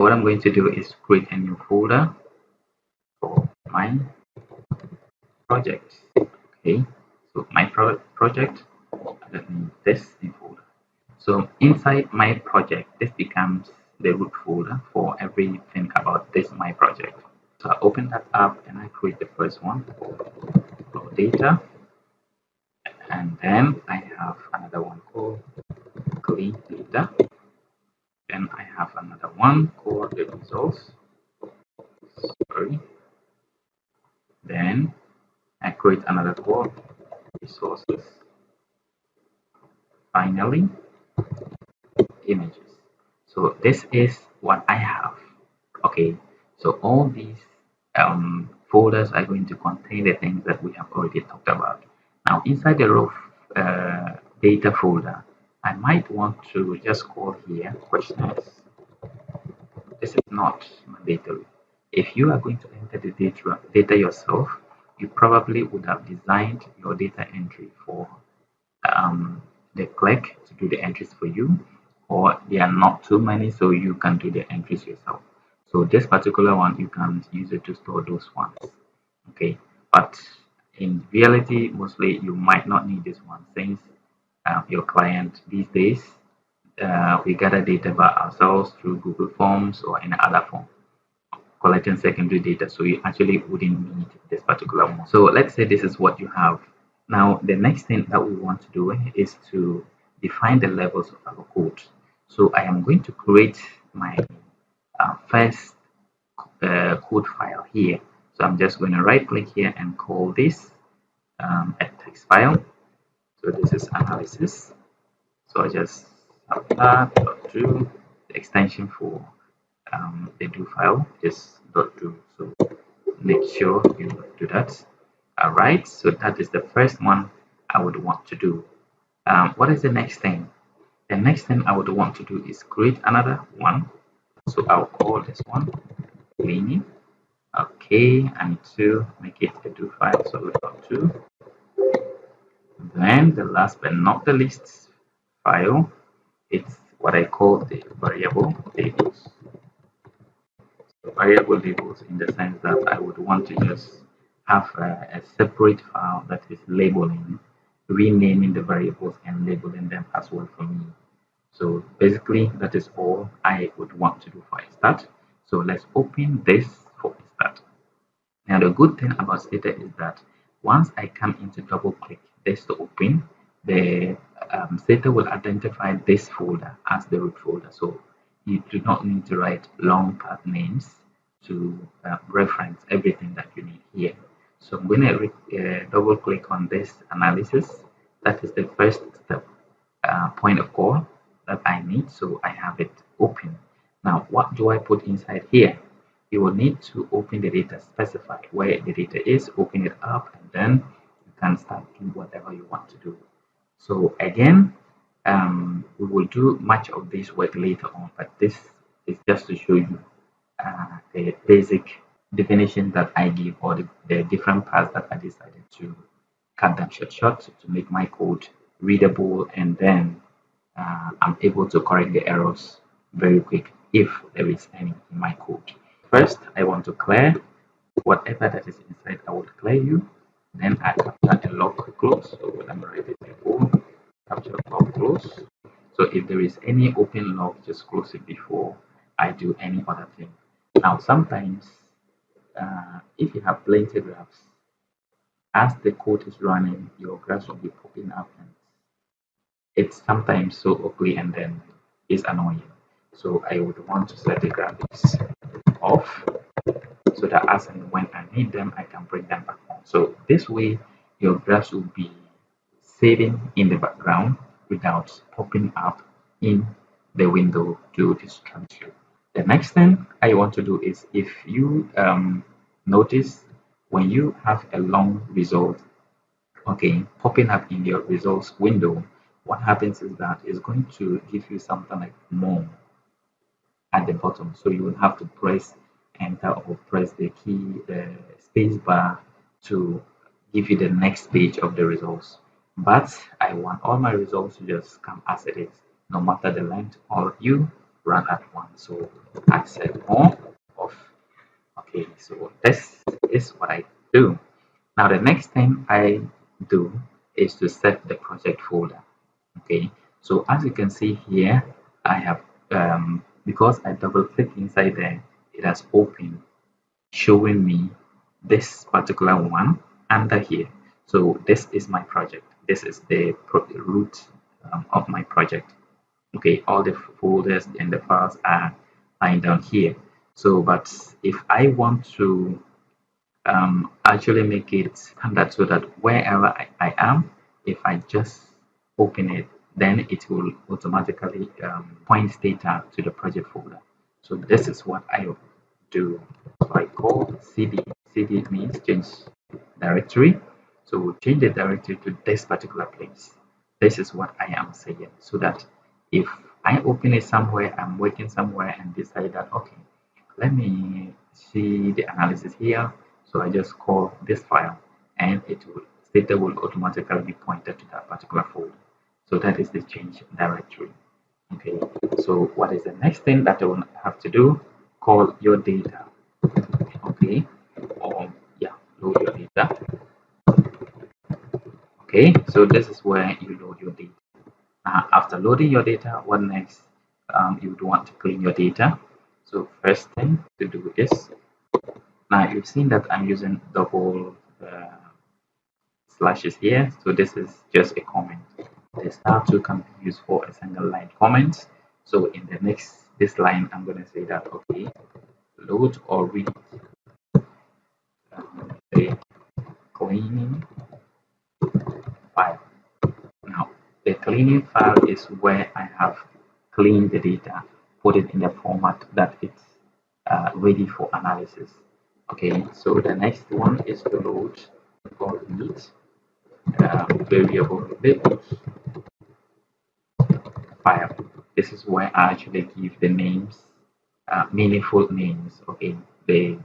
what I'm going to do is create a new folder for my project. Okay, so my project, let me this new folder. So inside my project, this becomes the root folder for everything about this my project. So I open that up and I create the first one for data, and then I have another one called clean data. Then I have another one called the results. Sorry. Then I create another called resources. Finally, images. So this is what I have. Okay, so all these folders are going to contain the things that we have already talked about. Now inside the raw data folder, I might want to just call here questionnaires. This is not mandatory. If you are going to enter the data yourself, you probably would have designed your data entry for the clerk to do the entries for you, or there are not too many, so you can do the entries yourself. So this particular one, you can use it to store those ones. Okay, but in reality, mostly you might not need this one since your client these days, we gather data by ourselves through Google Forms or any other form, collecting secondary data. So you actually wouldn't need this particular one. So let's say this is what you have. Now, the next thing that we want to do is to define the levels of our code. So I am going to create my first code file here. So I'm just going to right click here and call this a text file. So this is analysis. So I just apply.do, the extension for the do file, just .do. So make sure you do that. All right, so that is the first one I would want to do. What is the next thing? The next thing I would want to do is create another one. So I'll call this one cleaning. Okay, I need to make it a do file, so we've got two. Then the last but not the least file, it's what I call the variable labels. So variable labels in the sense that I would want to just have a separate file that is labeling, renaming the variables and labeling them as well for me. So basically that is all I would want to do for a start. So let's open this for a start. Now the good thing about Stata is that once I come into double click this to open, the Stata will identify this folder as the root folder. So you do not need to write long path names to reference everything that you need here. So I'm going to double click on this analysis. That is the first step, point of call that I need. So I have it open. Now, what do I put inside here? You will need to open the data, specify where the data is, open it up, and then you can start doing whatever you want to do. So again, we will do much of this work later on, but this is just to show you the basic definition that I give, or the different parts that I decided to cut them short to make my code readable, and then I'm able to correct the errors very quick if there is any in my code. First, I want to clear whatever that is inside. I will clear you. Then I capture a log close. So let me write it before capture log close. So if there is any open log, just close it before I do any other thing. Now, sometimes if you have plenty graphs, as the code is running, your graphs will be popping up, and it's sometimes so ugly and then it's annoying. So I would want to set the graphics off so that as and when I need them, I can bring them back on. So this way, your graphs will be saving in the background without popping up in the window to distract you. The next thing I want to do is, if you notice when you have a long result, okay, popping up in your results window, what happens is that it's going to give you something like more at the bottom. So you will have to press enter or press the key space bar to give you the next page of the results. But I want all my results to just come as it is, no matter the length, or you run at once. So I said more of. Okay, so this is what I do. Now the next thing I do is to set the project folder. Okay, so as you can see here, I have because I double click inside there, it has opened, showing me this particular one under here. So this is my project. This is the root of my project. Okay, all the folders and the files are lying down here. So, but if I want to actually make it standard so that wherever I am, if I just open it, then it will automatically point data to the project folder. So this is what I do. So I call cd. Cd means change directory. So we'll change the directory to this particular place. This is what I am saying, so that if I open it somewhere, I'm working somewhere and decide that, okay, let me see the analysis here. So I just call this file and it will data will automatically be pointed to that particular folder. So that is the change directory. Okay, so what is the next thing that I will have to do? Call your data. Okay, or yeah, load your data. Okay, so this is where you load your data. After loading your data, what next? You would want to clean your data. So first thing to do is, now you've seen that I'm using double slashes here. So this is just a comment. The star 2 can be used for a single line comment. So in the next, this line, I'm going to say that, okay, load or read the cleaning file. Now, the cleaning file is where I have cleaned the data, put it in the format that it's ready for analysis. Okay, so the next one is to load or read variable labels file. This is where I actually give the names, meaningful names. Okay, the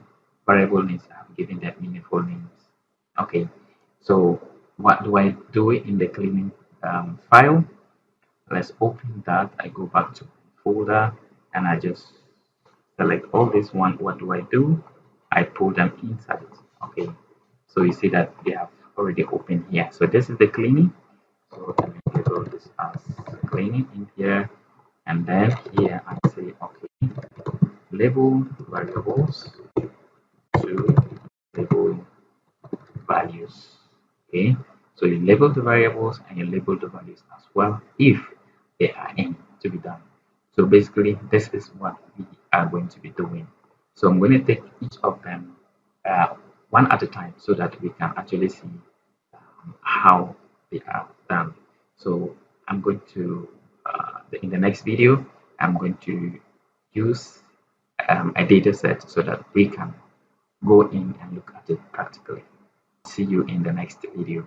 variable names I'm giving them meaningful names. Okay, so what do I do in the cleaning file? Let's open that. I go back to folder and I just select all this one. What do I do? I pull them inside. Okay, so you see that they have already opened here. So this is the cleaning. So let me label this as cleaning in here, and then here I say, okay, label variables to label values. Okay, so you label the variables and you label the values as well if they are in to be done. So basically, this is what we are going to be doing. So I'm going to take each of them one at a time so that we can actually see how they are done. So I'm going to, in the next video, I'm going to use a data set so that we can go in and look at it practically. See you in the next video.